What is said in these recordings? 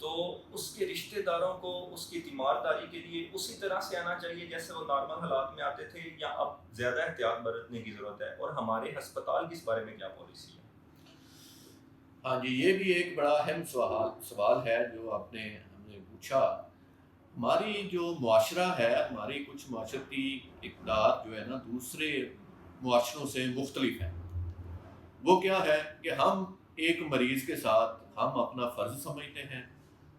تو اس کے رشتہ داروں کو اس کی تیمارداری کے لیے اسی طرح سے آنا چاہیے جیسے وہ نارمل حالات میں آتے تھے، یا اب زیادہ احتیاط برتنے کی ضرورت ہے؟ اور ہمارے ہسپتال کی اس بارے میں کیا پالیسی ہے؟ ہاں جی، یہ بھی ایک بڑا اہم سوال ہے جو ہم نے پوچھا۔ ہماری جو معاشرہ ہے، ہماری کچھ معاشرتی اقدار جو ہے نا دوسرے معاشروں سے مختلف ہیں۔ وہ کیا ہے کہ ہم ایک مریض کے ساتھ ہم اپنا فرض سمجھتے ہیں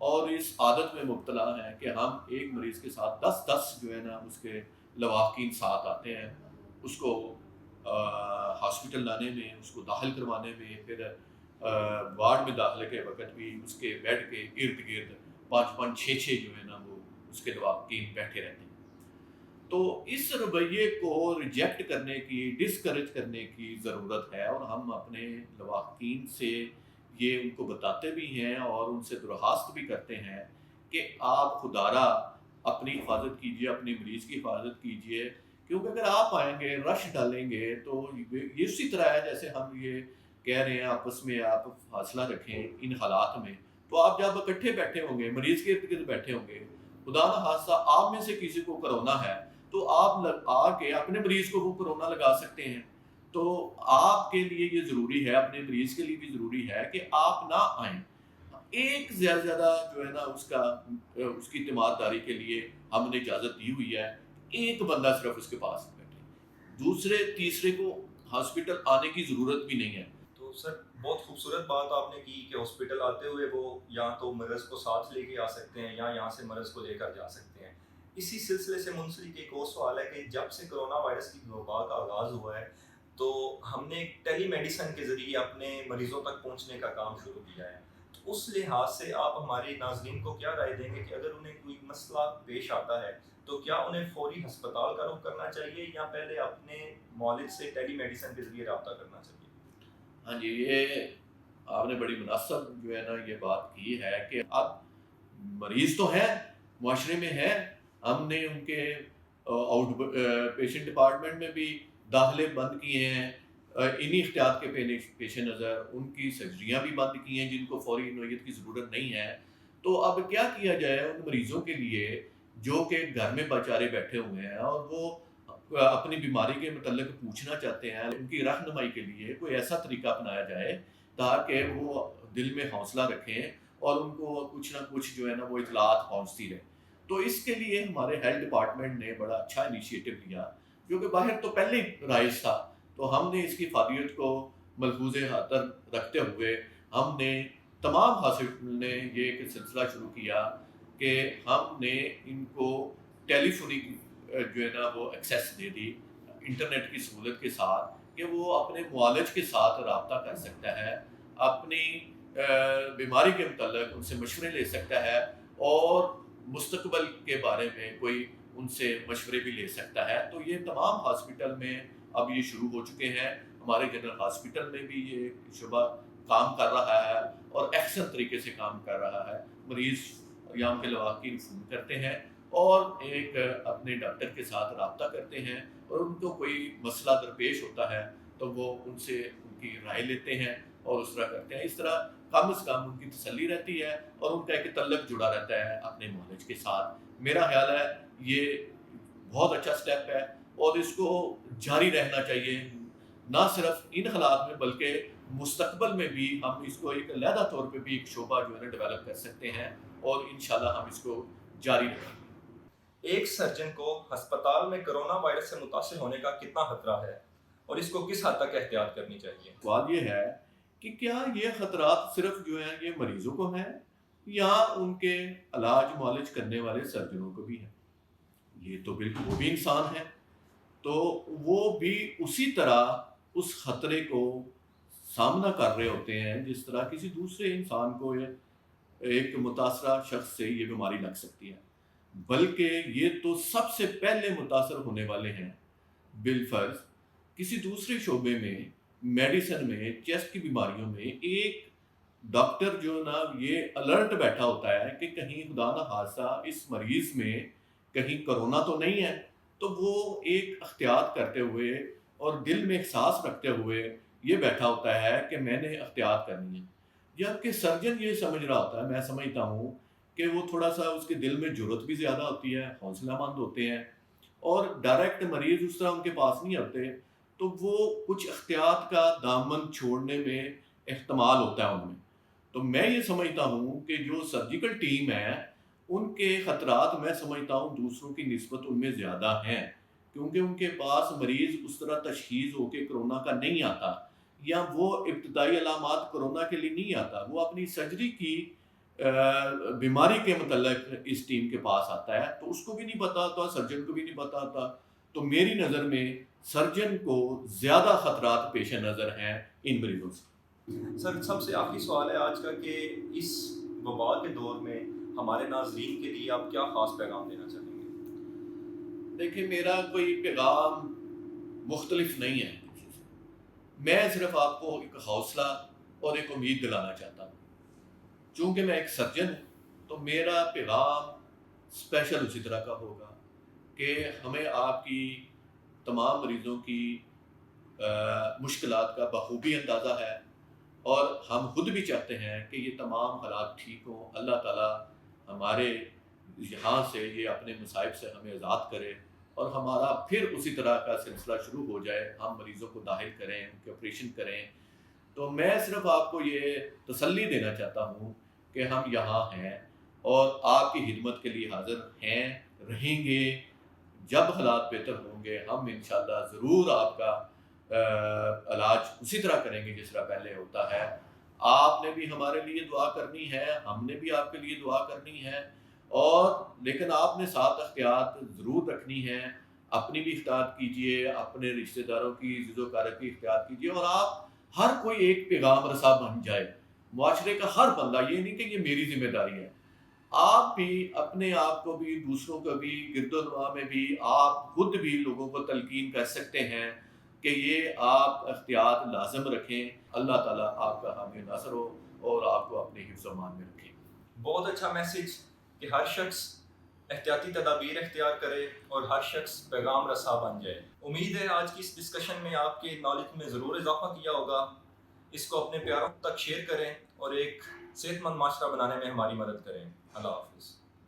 اور اس عادت میں مبتلا ہیں کہ ہم ایک مریض کے ساتھ 10 جو ہے نا اس کے لواحقین ساتھ آتے ہیں، اس کو ہاسپٹل لانے میں، اس کو داخل کروانے میں، پھر وارڈ میں داخلے کے وقت بھی اس کے بیڈ کے ارد گرد 5 5 6 6 جو ہے نا وہ اس کے لواحقین بیٹھے رہتے ہیں۔ تو اس رویے کو ریجیکٹ کرنے کی، ڈسکریج کرنے کی ضرورت ہے، اور ہم اپنے لواحقین سے یہ ان کو بتاتے بھی ہیں اور ان سے درخواست بھی کرتے ہیں کہ آپ خدارہ اپنی حفاظت کیجئے، اپنے مریض کی حفاظت کیجئے، کیونکہ اگر آپ آئیں گے، رش ڈالیں گے تو یہ اسی طرح ہے جیسے ہم یہ کہہ رہے ہیں آپس میں آپ فاصلہ رکھیں ان حالات میں، تو آپ جب اکٹھے بیٹھے ہوں گے، مریض کے ارد گرد بیٹھے ہوں گے، خدا نہ خواستہ آپ میں سے کسی کو کرونا ہے تو آپ آ کے اپنے مریض کو وہ کرونا لگا سکتے ہیں۔ تو آپ کے لیے یہ ضروری ہے، اپنے مریض کے لیے بھی ضروری ہے کہ آپ نہ آئیں۔ ایک زیادہ زیادہ جو ہے نا اس کی تیمارداری کے لیے ہم نے اجازت دی ہوئی ہے، ایک بندہ صرف اس کے پاس بیٹھے، دوسرے تیسرے کو ہاسپٹل آنے کی ضرورت بھی نہیں ہے۔ تو سر بہت خوبصورت بات آپ نے کی کہ ہاسپٹل آتے ہوئے وہ یا تو مرض کو ساتھ لے کے آ سکتے ہیں یا یہاں سے مرض کو لے کر جا سکتے ہیں۔ اسی سلسلے سے منسلک ایک اور سوال ہے کہ جب سے کرونا وائرس کی وبا کا آغاز ہوا ہے تو ہم نے ٹیلی میڈیسن کے ذریعے اپنے مریضوں تک پہنچنے کا کام شروع کیا ہے۔ تو اس لحاظ سے آپ ہمارے ناظرین کو کیا رائے دیں گے کہ اگر انہیں کوئی مسئلہ پیش آتا ہے تو کیا انہیں فوری ہسپتال کا رخ کرنا چاہیے یا پہلے اپنے معالج سے ٹیلی میڈیسن کے ذریعے رابطہ کرنا چاہیے؟ ہاں جی، یہ آپ نے بڑی مناسب جو ہے نا یہ بات کی ہے کہ اب مریض تو ہیں، معاشرے میں ہیں، ہم نے ان کے آؤٹ پیشنٹ ڈپارٹمنٹ میں بھی داخلے بند کیے ہیں، انہی احتیاط کے پیش نظر ان کی سرجریاں بھی بند کی ہیں جن کو فوری نوعیت کی ضرورت نہیں ہے۔ تو اب کیا کیا جائے ان مریضوں کے لیے جو کہ گھر میں بیچارے بیٹھے ہوئے ہیں اور وہ اپنی بیماری کے متعلق پوچھنا چاہتے ہیں، ان کی رہنمائی کے لیے کوئی ایسا طریقہ اپنایا جائے تاکہ وہ دل میں حوصلہ رکھیں اور ان کو کچھ نہ کچھ جو ہے نا وہ اطلاعات پہنچتی رہے۔ تو اس کے لیے ہمارے ہیلتھ ڈپارٹمنٹ نے بڑا اچھا انیشیٹو لیا جو کہ باہر تو پہلے ہی رائج تھا، تو ہم نے اس کی فعالیت کو ملحوظ خاطر رکھتے ہوئے ہم نے تمام ہاسپٹل نے یہ ایک سلسلہ شروع کیا کہ ہم نے ان کو ٹیلی فونک جو ہے نا وہ ایکسیس دے دی انٹرنیٹ کی سہولت کے ساتھ کہ وہ اپنے معالج کے ساتھ رابطہ کر سکتا ہے، اپنی بیماری کے متعلق ان سے مشورے لے سکتا ہے اور مستقبل کے بارے میں کوئی ان سے مشورے بھی لے سکتا ہے۔ تو یہ تمام ہاسپٹل میں اب یہ شروع ہو چکے ہیں، ہمارے جنرل ہاسپٹل میں بھی یہ شعبہ کام کر رہا ہے اور احسن طریقے سے کام کر رہا ہے۔ مریض یا ان کے لواحقین فون کرتے ہیں اور ایک اپنے ڈاکٹر کے ساتھ رابطہ کرتے ہیں اور ان کو کوئی مسئلہ درپیش ہوتا ہے تو وہ ان سے ان کی رائے لیتے ہیں اور اس طرح کرتے ہیں۔ اس طرح کم از کم ان کی تسلی رہتی ہے اور ان کا ایک تعلق جڑا رہتا ہے اپنے معالج کے ساتھ۔ میرا خیال ہے یہ بہت اچھا سٹیپ ہے اور اس کو جاری رہنا چاہیے، نہ صرف ان حالات میں بلکہ مستقبل میں بھی ہم اس کو ایک علیحدہ طور پہ بھی ایک شعبہ جو ہے نا ڈیولپ کر سکتے ہیں اور انشاءاللہ ہم اس کو جاری رکھیں گے۔ ایک سرجن کو ہسپتال میں کرونا وائرس سے متاثر ہونے کا کتنا خطرہ ہے اور اس کو کس حد تک احتیاط کرنی چاہیے؟ سوال یہ ہے کہ کیا یہ خطرات صرف جو ہیں یہ مریضوں کو ہیں یا ان کے علاج معالج کرنے والے سرجنوں کو بھی ہیں؟ یہ تو بالکل وہ بھی انسان ہے، تو وہ بھی اسی طرح اس خطرے کو سامنا کر رہے ہوتے ہیں جس طرح کسی دوسرے انسان کو ایک متاثرہ شخص سے یہ بیماری لگ سکتی ہے، بلکہ یہ تو سب سے پہلے متاثر ہونے والے ہیں بالفرض کسی دوسرے شعبے میں، میڈیسن میں، چیسٹ کی بیماریوں میں ایک ڈاکٹر جو نا یہ الرٹ بیٹھا ہوتا ہے کہ کہیں خدا نہ خاصہ اس مریض میں کہیں کرونا تو نہیں ہے، تو وہ ایک احتیاط کرتے ہوئے اور دل میں احساس رکھتے ہوئے یہ بیٹھا ہوتا ہے کہ میں نے احتیاط کرنی ہے۔ جبکہ سرجن یہ سمجھ رہا ہوتا ہے، میں سمجھتا ہوں کہ وہ تھوڑا سا اس کے دل میں جرت بھی زیادہ ہوتی ہے، حوصلہ مند ہوتے ہیں، اور ڈائریکٹ مریض اس طرح ان کے پاس نہیں آتے، تو وہ کچھ احتیاط کا دامن چھوڑنے میں احتمال ہوتا ہے ان میں. تو میں یہ سمجھتا ہوں کہ جو سرجیکل ٹیم ہے ان کے خطرات میں سمجھتا ہوں دوسروں کی نسبت ان میں زیادہ ہیں، کیونکہ ان کے پاس مریض اس طرح تشخیص ہو کے کرونا کا نہیں آتا، یا وہ ابتدائی علامات کرونا کے لیے نہیں آتا، وہ اپنی سرجری کی بیماری کے متعلق اس ٹیم کے پاس آتا ہے، تو اس کو بھی نہیں پتا ہوتا، سرجن کو بھی نہیں پتا ہوتا. تو میری نظر میں سرجن کو زیادہ خطرات پیش نظر ہیں ان مریضوں سے. سر سب سے آخری سوال ہے آج کا کہ اس وبا کے دور میں ہمارے ناظرین کے لیے آپ کیا خاص پیغام دینا چاہیں گے؟ دیکھیں، میرا کوئی پیغام مختلف نہیں ہے کسی سے، میں صرف آپ کو ایک حوصلہ اور ایک امید دلانا چاہتا ہوں. چونکہ میں ایک سرجن ہوں تو میرا پیغام اسپیشل اسی طرح کا ہوگا کہ ہمیں آپ کی تمام مریضوں کی مشکلات کا بخوبی اندازہ ہے، اور ہم خود بھی چاہتے ہیں کہ یہ تمام حالات ٹھیک ہوں، اللہ تعالیٰ ہمارے یہاں سے یہ اپنے مصائب سے ہمیں آزاد کرے، اور ہمارا پھر اسی طرح کا سلسلہ شروع ہو جائے، ہم مریضوں کو داخل کریں، ان کے آپریشن کریں. تو میں صرف آپ کو یہ تسلی دینا چاہتا ہوں کہ ہم یہاں ہیں اور آپ کی خدمت کے لیے حاضر ہیں، رہیں گے. جب حالات بہتر ہوں گے ہم انشاءاللہ ضرور آپ کا علاج اسی طرح کریں گے جس طرح پہلے ہوتا ہے. آپ نے بھی ہمارے لیے دعا کرنی ہے، ہم نے بھی آپ کے لیے دعا کرنی ہے، اور لیکن آپ نے ساتھ احتیاط ضرور رکھنی ہے. اپنی بھی احتیاط کیجئے، اپنے رشتہ داروں کی عزیز و اقارب کی احتیاط کیجئے، اور آپ ہر کوئی ایک پیغام رساں بن جائے. معاشرے کا ہر بندہ، یہ نہیں کہ یہ میری ذمہ داری ہے، آپ بھی اپنے آپ کو بھی، دوسروں کو بھی، گرد و نواح میں بھی آپ خود بھی لوگوں کو تلقین کر سکتے ہیں کہ یہ آپ احتیاط لازم رکھیں. اللہ تعالیٰ آپ کا حامی ناصر ہو اور آپ کو اپنے حفظ و امان میں رکھیں. بہت اچھا میسج کہ ہر شخص احتیاطی تدابیر اختیار کرے اور ہر شخص پیغام رساں بن جائے. امید ہے آج کی اس ڈسکشن میں آپ کے نالج میں ضرور اضافہ کیا ہوگا. اس کو اپنے پیاروں تک شیئر کریں اور ایک صحت مند معاشرہ بنانے میں ہماری مدد کریں. اللہ حافظ.